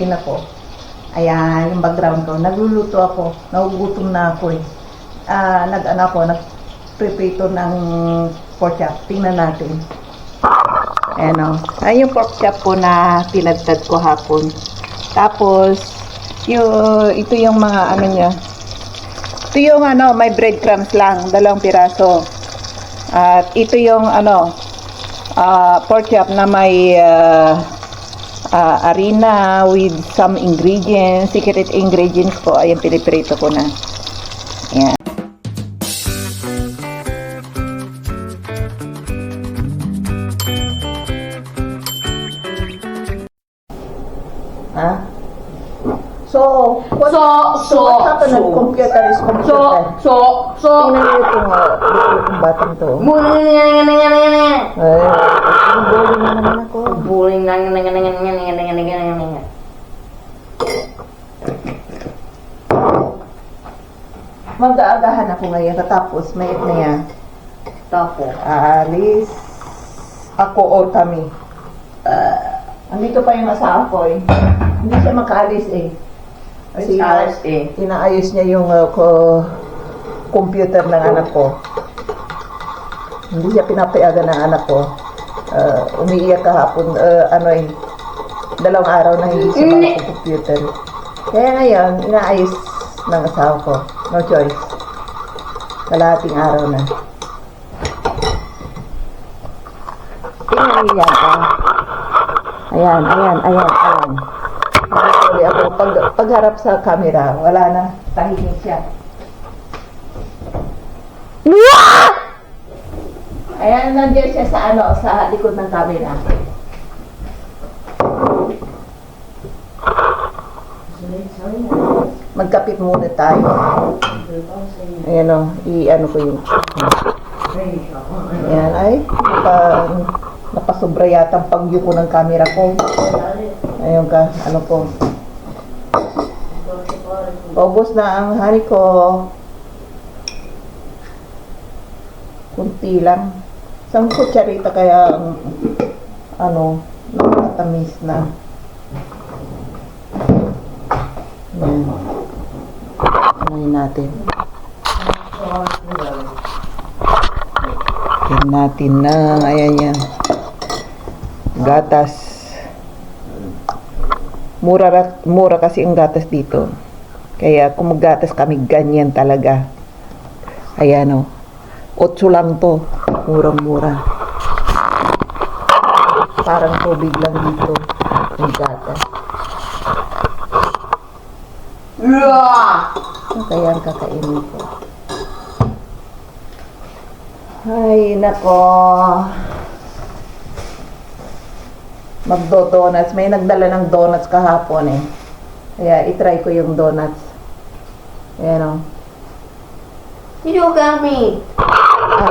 Ako. Ayan, yung background ko. Nagluluto ako. Nagugutom na ako eh. Nag-prepare ng pork chop. Tingnan natin. Ayan o. Ayan yung pork chop ko na tinadtad ko hapon. Tapos, ito yung mga ano niya. Ito yung may breadcrumbs lang. 2 piraso. At ito yung pork chop na may harina with some ingredients, secret ingredients ko. Ayan, piniprito ko na. Ayan. Ha? So, what happened at computer is computer? Tingnan niyo itong batang to. Bullying na naman ako. Bullying na. Mag-aagahan ako ngayon. Tapos, mayat na yan. Tapos, Aalis ako o kami. Andito pa yung asawa ko eh. Hindi siya makaalis eh. Kasi inaayos niya yung computer ng anak ko. Hindi siya pinapayagan ng anak ko. Umiiyak kahapon, 2 araw na hindi siya computer. Kaya ngayon, inaayos ng asawa ko. No choice. Kalahating araw na. Tingnan niyo yan. Ayan. Actually, ako, pagharap sa camera, wala na. Tahimik siya. Ayan, nandiyan siya sa likod ng camera. Magkapit muna tayo. Ayan o, i-ano ko yung... Ayan, ay, napasobra yata ang pagyo ko ng camera ko. Ayun ka, ko. Paubos na ang honey ko. Kunti lang. Isang kutsarita kaya nakatamis na. Ayan. Ayan natin. Ayan natin na. Ayan yan. Gatas. Mura kasi ang gatas dito. Kaya kung maggatas kami, ganyan talaga. Ayan o. 8 lang to. Murang-mura. Parang tubig lang dito. Ang gatas. Kaya ang kakainin ko. Ay, nako. Magdo-donuts. May nagdala ng donuts kahapon eh. Kaya itry ko yung donuts. Ayan o. you got me.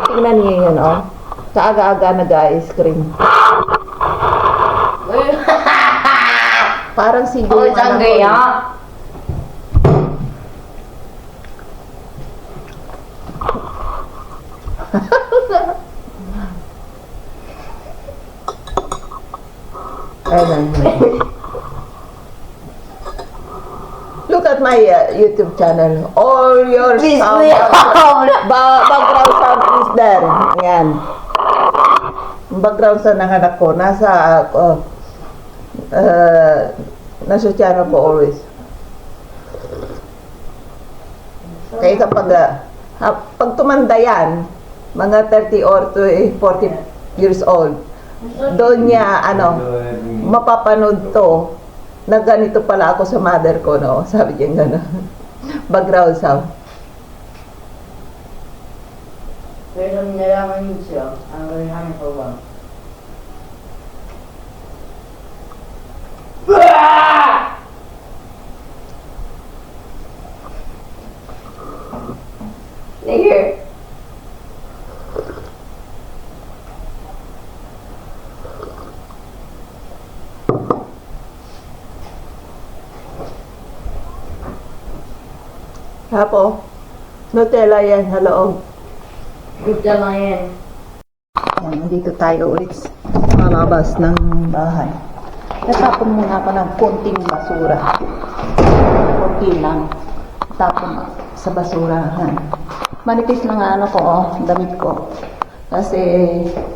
Tingnan niyo yun o. Sa aga-aga nag-ice cream. Parang siguro Look at my YouTube channel. All your sound, background sound is there. Ayan. Background sound ng anak ko nasa channel ko always. Kaya pag tumanda yan, mga 30 or 40 years old, doon niya mapapanood to na ganito pala ako sa mother ko, no? Sabi niya gano'n. Background sound. Pero nalaman niyo siya, ang hanap ko ba? Here. Hapo, Nutella yan, hello. Nutella yan. Nandito tayo ulit sa labas ng bahay. Natapon muna ako ng konting basura. Konti lang. Tapon sa basurahan. Manipis na nga ano ko, damit ko. Kasi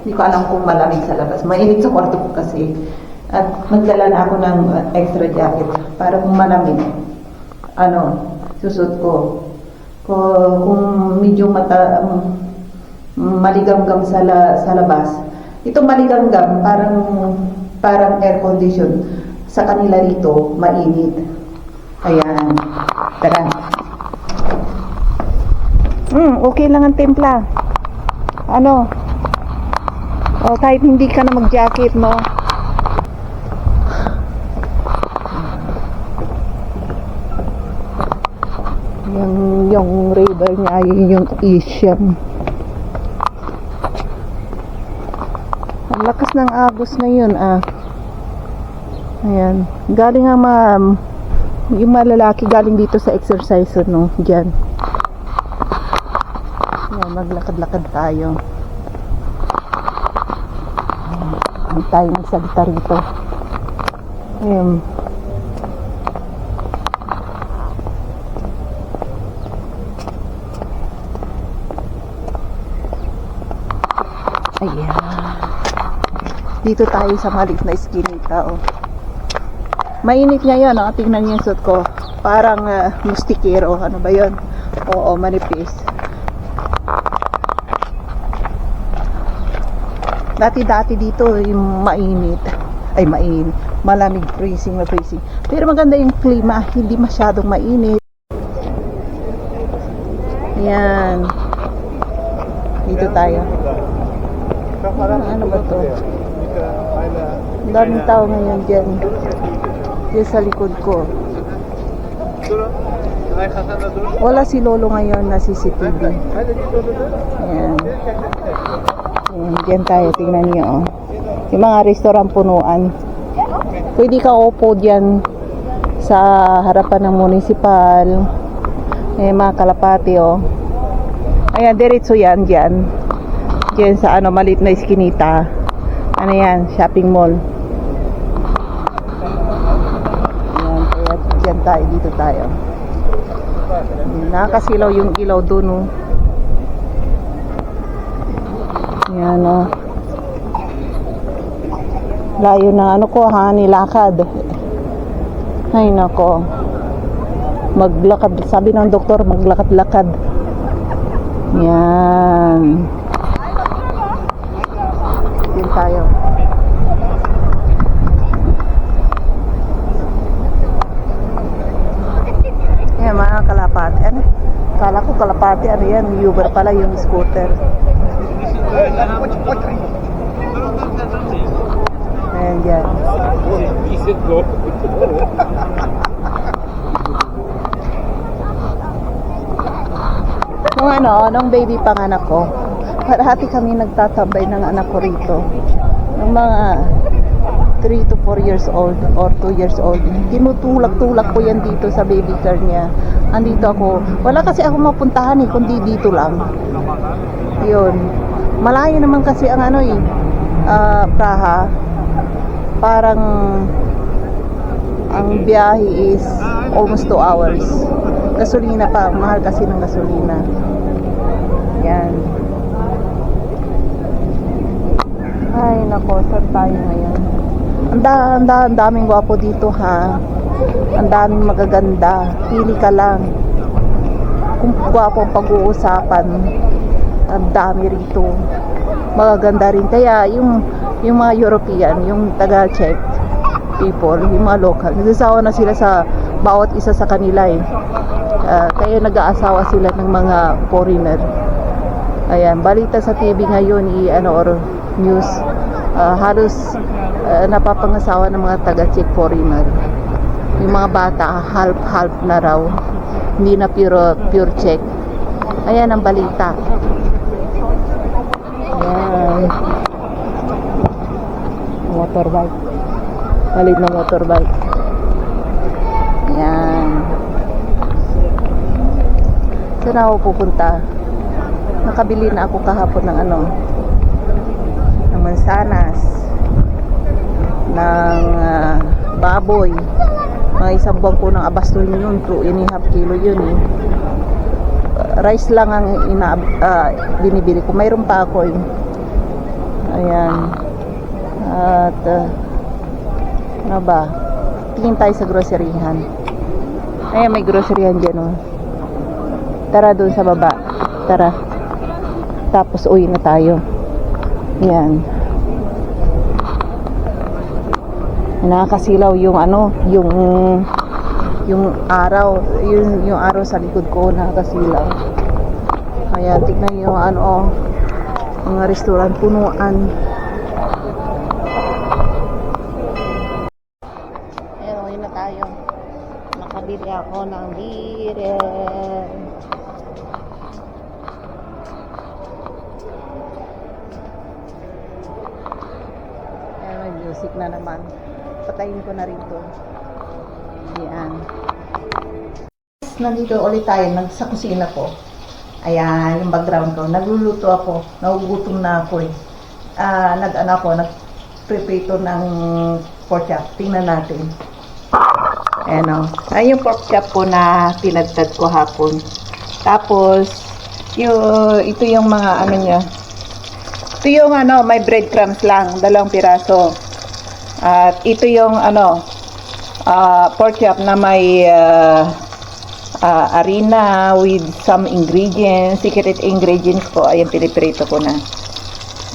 hindi ko alam kung malamig sa labas. Mainit sa kwarto ko kasi. At magdala na ako ng extra jacket para kung malamig. Susot ko. Kung medyo maligamgam sa labas. Ito maligamgam, parang air condition. Sa kanila rito, mainit. Ayan. Tara. Okay lang ang timpla. Kahit hindi ka na mag-jacket, no? Yung river niya ay yung Isiam. Ang lakas ng agos ngayon, Ayan. Galing nga yung malalaki galing dito sa exercise, no? Diyan. Ayan, maglakad-lakad tayo. Hindi tayo nagsalita rito. Ayan. Ayan. Dito tayo sa maliit na iskinita, Mainit ngayon, tingnan niyo yung suot ko. Parang mustikero. Ano ba yun? Oo, manipis. Dati dito yung mainit. Ay, mainit. Malamig, freezing. Pero maganda yung klima. Hindi masyadong mainit. Ayan. Dito tayo. Ano ba to? Ang daming tao ngayon dyan. Dyan sa likod ko. Wala si Lolo ngayon na CCTV. Ayan. Ayan, dyan tayo. Tingnan niyo, yung mga restaurant punuan. Pwede ka upo dyan sa harapan ng municipal. Mga kalapati, Ayan, diretso yan dyan. Dyan sa maliit na iskinita. Ano yan? Shopping mall. Ayan, kaya dyan tayo, dito tayo. Nakakasilaw yung ilaw dun, Ayan, layo na ko, nilakad. Ay, nako. Maglakad, sabi ng doktor, maglakad-lakad. Yan. Yan tayo. Yan, mga kalapati. Kala ko kalapati, yan, Uber pala yung scooter. Ayan, dyan. Nung baby pang anak ko, parati kami nagtatambay ng anak ko rito. Ng mga 3 to 4 years old or 2 years old. Tinutulak-tulak ko yan dito sa baby car niya. Andito ako. Wala kasi ako mapuntahan kundi dito lang. Yun. Malayo naman kasi ang Praha. Parang ang biyahe is almost 2 hours. Gasolina pa. Mahal kasi ng gasolina. Yan. Ay, nako. Saan tayo ngayon? Ang daming gwapo dito, Ang daming magaganda. Pili ka lang. Kung gwapo ang pag-uusapan, ang dami rito. Magaganda rin. Kaya yung mga European, yung taga-Czech people, yung mga local, nagsasawa na sila sa bawat isa sa kanila kaya nag-aasawa sila ng mga foreigner. Ayan, balita sa TV ngayon or news, halos napapangasawa ng mga taga-Czech foreigner. Yung mga bata, half na raw. Hindi na pure Czech. Ayan ang balita. Ayan. Motorbike. Palit na motorbike. Ayan. Saan ako pupunta? Nakabili na ako kahapon ng ng mansanas. ng baboy. Mga isang buwan po ng abastol yun, 2.5 kilo yun eh. Rice lang ang binibili ko. Mayroon pa ako eh. Ayan. At ano ba? Tingin tayo sa groceryhan. Ayan, may groceryhan dyan oh. Tara doon sa baba. Tara. Tapos uwi na tayo. Ayan. Nakakasilaw yung yung araw, yung araw sa likod ko nakakasilaw. Kaya tignan yung mga restaurant punuan. Ayan, uwi na tayo. Nakabili ako ng beer. Ayan, may music na naman. Patayin ko na rin to. Ayan. Nandito ulit tayo sa kusina ko. Ayan, yung background ko. Nagluluto ako. Nagugutom na ako eh. Nag-prepare ng pork chop. Tingnan natin. Ayan o. Ayan yung pork chop ko na tinadtad ko hapon. Tapos, ito yung mga niya. Ito yung may breadcrumbs lang. 2 piraso. At ito yung pork chop na may harina with some ingredients, secret ingredients ko. Ayan, piniprito ko na.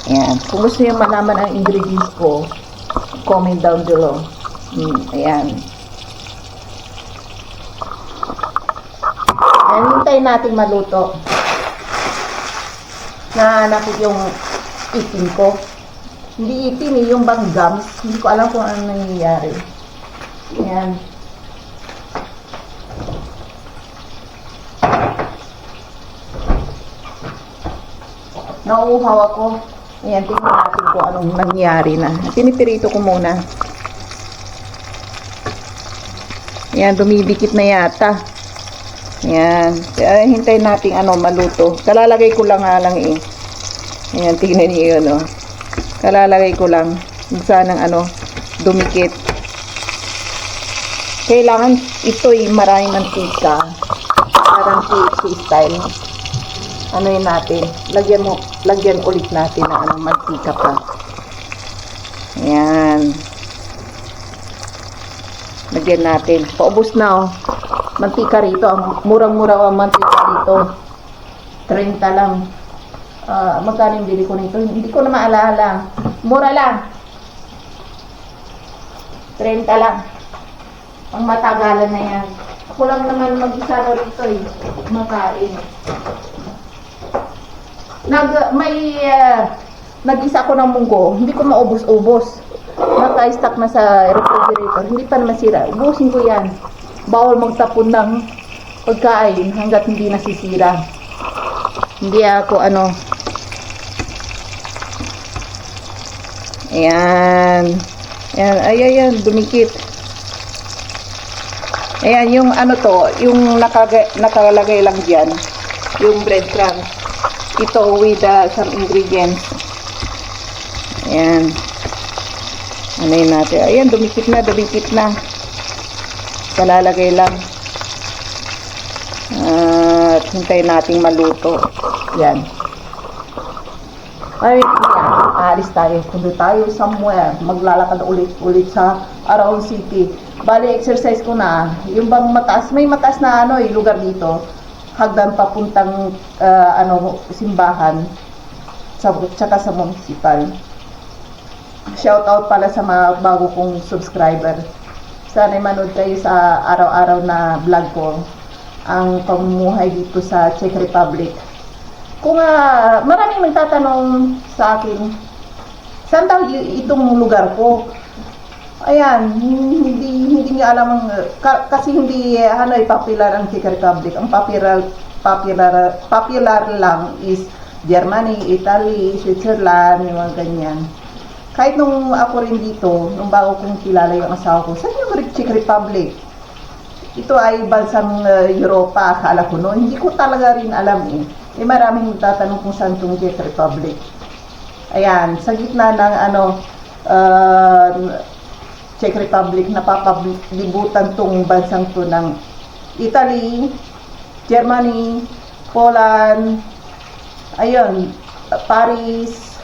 Ayan. Kung gusto nyo malaman ang ingredients ko, comment down below. Ayan. Ayan, hintayin natin maluto. Nahanap yung itin ko. Hindi itin eh, yung bang gums. Hindi ko alam kung ano nangyayari. Ayan. Nauuhaw ako. Ayan, tingnan natin kung anong nangyari na. Pinipirito ko muna. Ayan, dumidikit na yata. Ayan. Hintayin natin maluto. Kalalagay ko lang eh. Ayan, tingnan niyo yun Kalalagay ko lang. Sanang dumikit. Kailangan ito'y maraming mantika. Parang KFC style. Yun natin. Lagyan ulit natin ng mantika pa. Ayan. Lagyan natin. Paubos na mantika rito. Murang-mura ang mantika rito. 30 lang. Magkano yung bili ko nito? Hindi ko na maalala. Mura lang. 30 lang. Ang matagalan na yan. Ako lang naman mag-isa rito makain. Nag-isa ko ng munggo. Hindi ko maubos-ubos. Naka-stack na sa refrigerator. Hindi pa naman sira. Ubusin ko yan. Bawal magtapon ng pagkain hanggat hindi nasisira. Hindi ako Ayan. Ayan. Ayan. Dumikit. Ayan. Yung yung nakalagay lang dyan. Yung breadcrumbs. Ito with some ingredients. Ayan. Yun natin. Ayan. Dumikit na. Kalalagay lang. At hintayin nating maluto. Ayan. Ay, aalis tayo. Kundi tayo somewhere. Maglalakad ulit sa around city. Bali, exercise ko na. Yung bang mataas, may mataas na lugar dito. Hagdan papuntang simbahan. Tsaka sa municipal. Shout out pala sa mga bago kong subscriber. Sana manood kayo sa araw-araw na vlog ko. Ang pamumuhay dito sa Czech Republic. Kung maraming nagtatanong sa akin, saan daw itong lugar ko? Ayan, hindi niyo alam kasi hindi popular ang Czech Republic. Ang popular lang is Germany, Italy, Switzerland, yung mga ganyan. Kahit nung ako rin dito, nung bago kong kilala yung asawa ko, saan yung Czech Republic? Ito ay bansang Europa, akala ko noon. Hindi ko talaga rin alam eh. Maraming magtatanong kung saan itong Czech Republic. Ayan, sa gitna ng Czech Republic, napapalibutan tong bansang to ng Italy, Germany, Poland, ayun, Paris,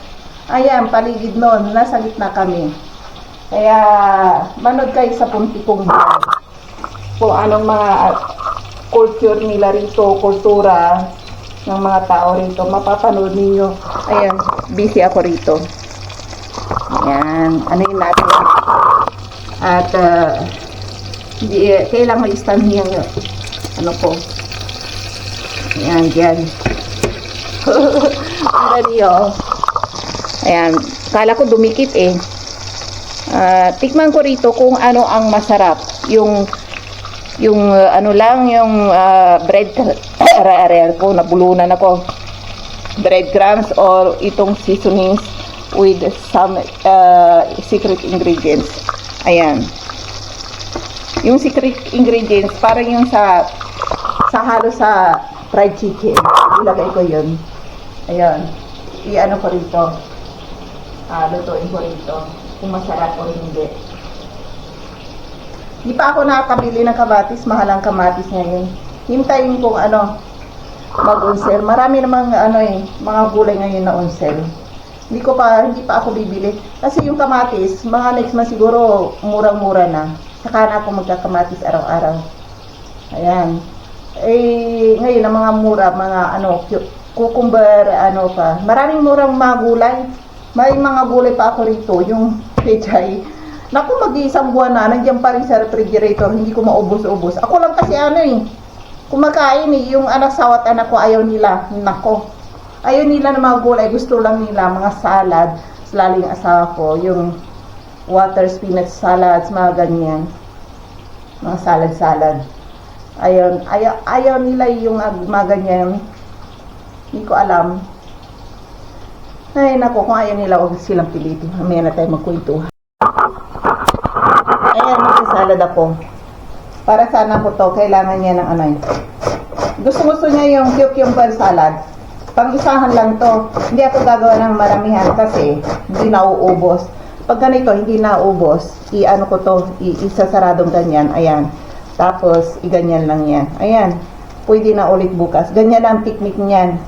ayan, paligid nun, nasa gitna kami. Kaya, manood kayo sa Puntikong Vlog kung anong mga culture nila rito, kultura ng mga tao rito, mapapanood ninyo. Ayan, busy ako rito. Ayan, ano yun natin. At, kailangan i-stand yung, ano po. Ayan, dyan. Ang dali, oh. Ayan, kala ko dumikit eh. Tikman ko rito kung ano ang masarap. Yung ano lang, yung bread, ko, nabulunan ako. Breadcrumbs or itong seasonings with some secret ingredients. Ayan. Yung secret ingredients, parang yung sa halo sa fried chicken. Ilagay ko yun. Ayan. I-ano ko rito. Lutuin ko rito. Kung masarap o hindi. Di pa ako nakakabili ng kamatis. Mahal ang kamatis ngayon. Hintayin kong mag-unsel. Marami namang mga gulay ngayon na unsel. Hindi pa ako bibili. Kasi yung kamatis, mga next month siguro murang-mura na. Saka na ako magkakamatis araw-araw. Ayan. Ngayon ang mga mura, mga cucumber, pa. Maraming murang mga gulay. May mga gulay pa ako rito, yung pechay. Naku, mag-iisang buwan na, nandiyan pa rin sa refrigerator, hindi ko maubos-ubos. Ako lang kasi kumakain yung anak sawat anak ko, ayaw nila. Nako. Ayaw nila ng mga gulay, gusto lang nila mga salad. Lalo yung asawa ko, yung water spinach salads, mga ganyan. Mga salad-salad. Ayaw nila yung mga ganyan. Hindi ko alam. Ay, nako, kung ayaw nila, huwag silang pilitin. Mamaya na tayo magkwentuhan. Ayan, magsasalad ako. Para sana ko to, kailangan niya ng Gusto niya yung cucumber salad. Pang-isahan lang to. Hindi ako gagawa ng maramihan kasi hindi nauubos. Pag ganito, hindi nauubos. I-ano ko to, isasaradong ganyan. Ayan. Tapos, iganyan lang yan. Ayan. Pwede na ulit bukas. Ganyan lang technique niyan.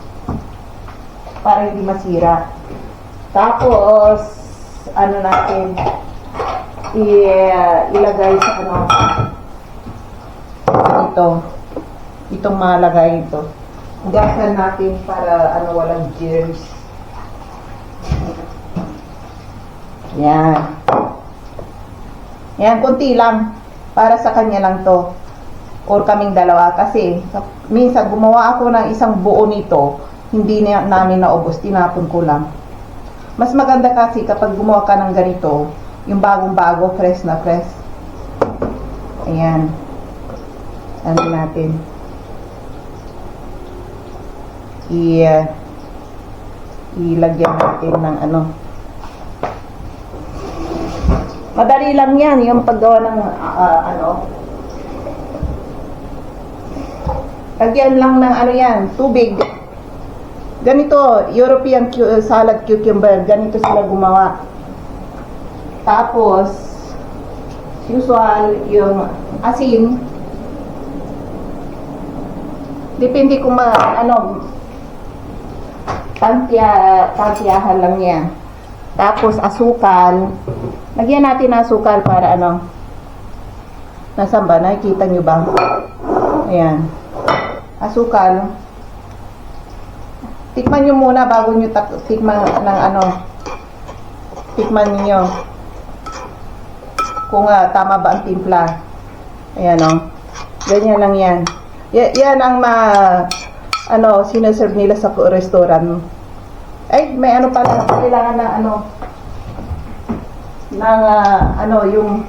Para hindi masira. Tapos, natin, ilagay sa ito. Itong malagay ito. Gasan natin para walang germs. Yan. Yan, konti lang. Para sa kanya lang to. Or kaming dalawa. Kasi, minsan gumawa ako ng isang buo nito. Hindi namin naubos. Tinapon ko lang. Mas maganda kasi kapag gumawa ka ng ganito, yung bagong-bago, fresh na fresh. Ayan. Ano natin. Ilagyan natin ng madali lang yan, yung paggawa ng lagyan lang ng yan, tubig. Ganito, European salad cucumber, ganito sila gumawa. Tapos, usual, yung asin. Depende kung tantiyahan lang yan. Tapos, asukal. Lagyan natin ng asukal para nasaan ba? Nakikita nyo ba? Ayan. Asukal. Tikman nyo muna bago nyo tikman ng tikman nyo kung tama ba ang timpla. Ayan ganyan lang yan. Yan ang sineserve nila sa restaurant. Ay, may pala kailangan ng yung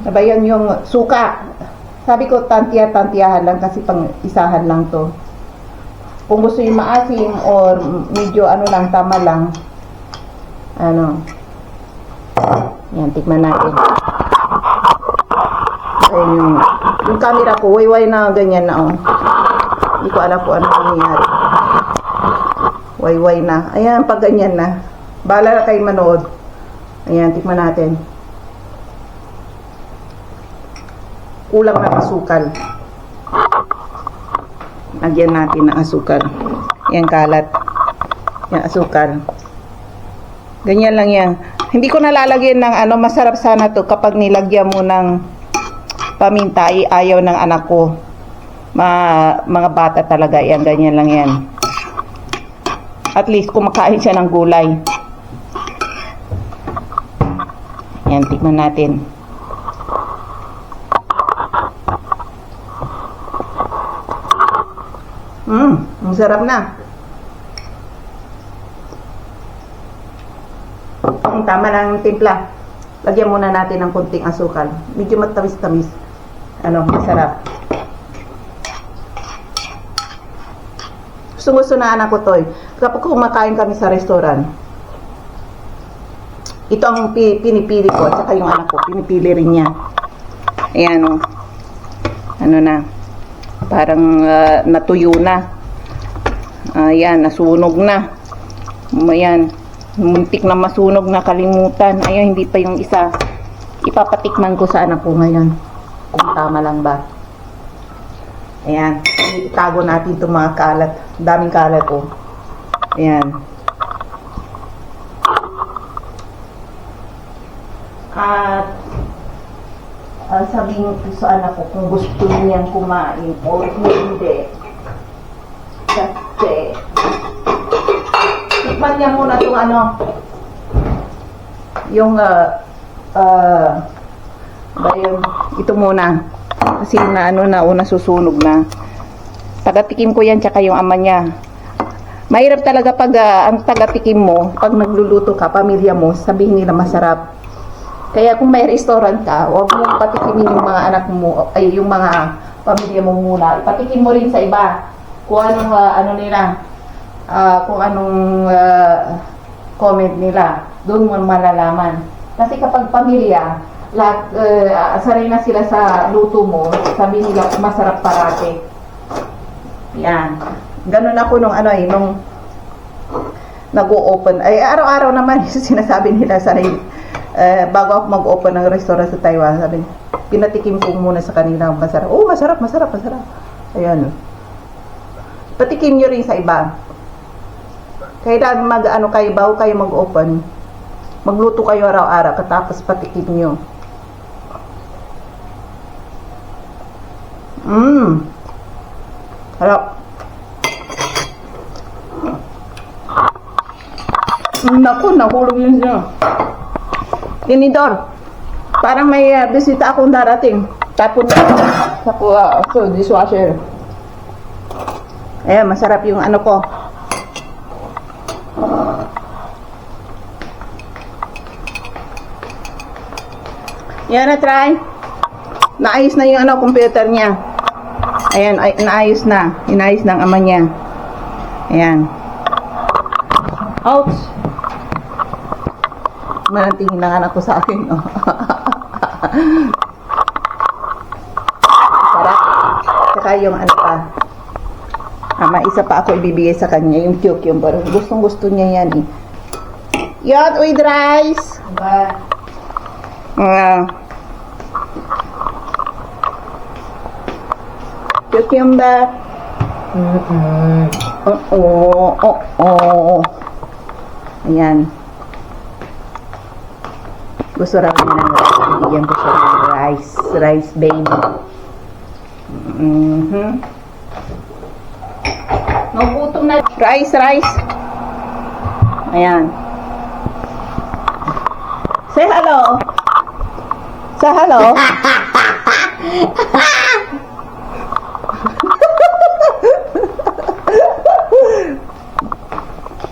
nabayan yung suka. Sabi ko tantiyahan lang kasi pang isahan lang to. Kung gusto yung maasim or medyo lang, tama lang. Yan, tikman natin. Ayun, yung camera ko, wayway na ganyan na Hindi ko alam kung ano nangyayari. Wayway na. Ayan, pag ganyan na. Bahala na kayo manood. Ayan, tikman natin. kulang ng asukal. Lagyan natin ng asukal. Yan kalat. Yan asukal. Ganyan lang yan. Hindi ko nalalagyan ng ano, masarap sana to kapag nilagyan mo ng paminta. Ayaw ng anak ko. Mga bata talaga yan. Ganyan lang yan. At least kumakain siya ng gulay. Yan, tikman natin. Ang sarap na. Tama lang ang timpla. Lagyan muna natin ng konting asukal. Medyo matamis-tamis. Masarap. Gusto na anak ko to. Kapag kumakain kami sa restaurant, ito ang pinipili ko. At saka yung anak ko, pinipili rin niya. Ayan o. Na. Parang natuyo na. Ayan, nasunog na. Ayan. Muntik na masunog na, kalimutan. Ayun, hindi pa yung isa. Ipapatikman ko sa anak ko ngayon. Kung tama lang ba. Ayan. Itago natin itong mga kalat. Daming kalat, oh. Ayan. At sabihin ko sa anak ko kung gusto niyang kumain o hindi. Kasi tikman niya muna itong yung ito muna kasi una susunog na. Tagatikim ko yan tsaka yung ama niya. Mahirap talaga pag ang tagatikim mo, pag nagluluto ka, pamilya mo, sabihin nila masarap. Kaya kung may restaurant ka, huwag mong patikimin yung mga anak mo, ay yung mga pamilya mo muna. Patikim mo rin sa iba kung anong nila. Kung anong comment nila, doon mo malalaman. Kasi kapag pamilya, sanay na sila sa luto mo, sabi nila masarap parati. Yan. Ganun ako nung nag-o-open. Ay, araw-araw naman sinasabi nila bago ako mag-open ng restaurant sa Taiwan, sabi niya, pinatikim ko muna sa kanila masarap. Oh, masarap. Ayan. Patikim nyo rin sa iba. Kailan bago kayo mag-open, magluto kayo araw-araw, katapos patikim nyo. Harap. Naku, nahulog yun siya. Tinidor, parang may bisita akong darating. Tapon na sa dishwasher. Ayan, masarap yung ko. Yan na, try. Naayos na yung computer niya. Ayan, naayos na. Inayos ng ama niya. Ayan. Ouch! Manantingin ng anak ko sa akin. Oh. Sarap. Saka yung pa. May isa pa ako ibibigay sa kanya. Yung cucumber. Gustong gusto niya yan eh. Yan, with rice. Cucumber. Ayan. Gusto raw niya ng rice. Bigyan ko siya ng rice. Rice baby. Nagutom na. Rice. Ayan. Say hello. Say hello.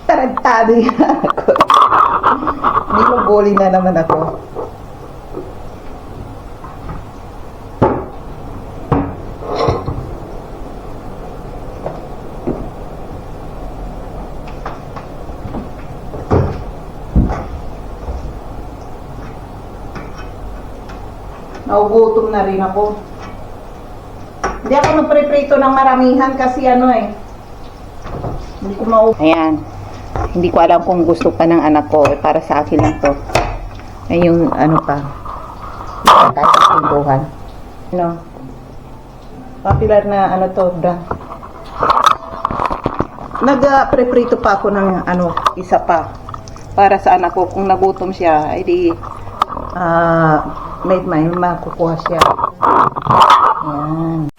Tarantado yan ako. Nilugoli na naman ako. Naugutom na rin ako. Hindi ako nagpreprito ng maramihan kasi hindi ko Ayan. Hindi ko alam kung gusto pa ng anak ko. Para sa akin lang to. Ay yung pa. Tayo sa pintuhan. Popular na ano to, bra. Nag-preprito pa ako ng ano, isa pa. Para sa anak ko, kung nagutom siya, edi may makukuha siya. Yan.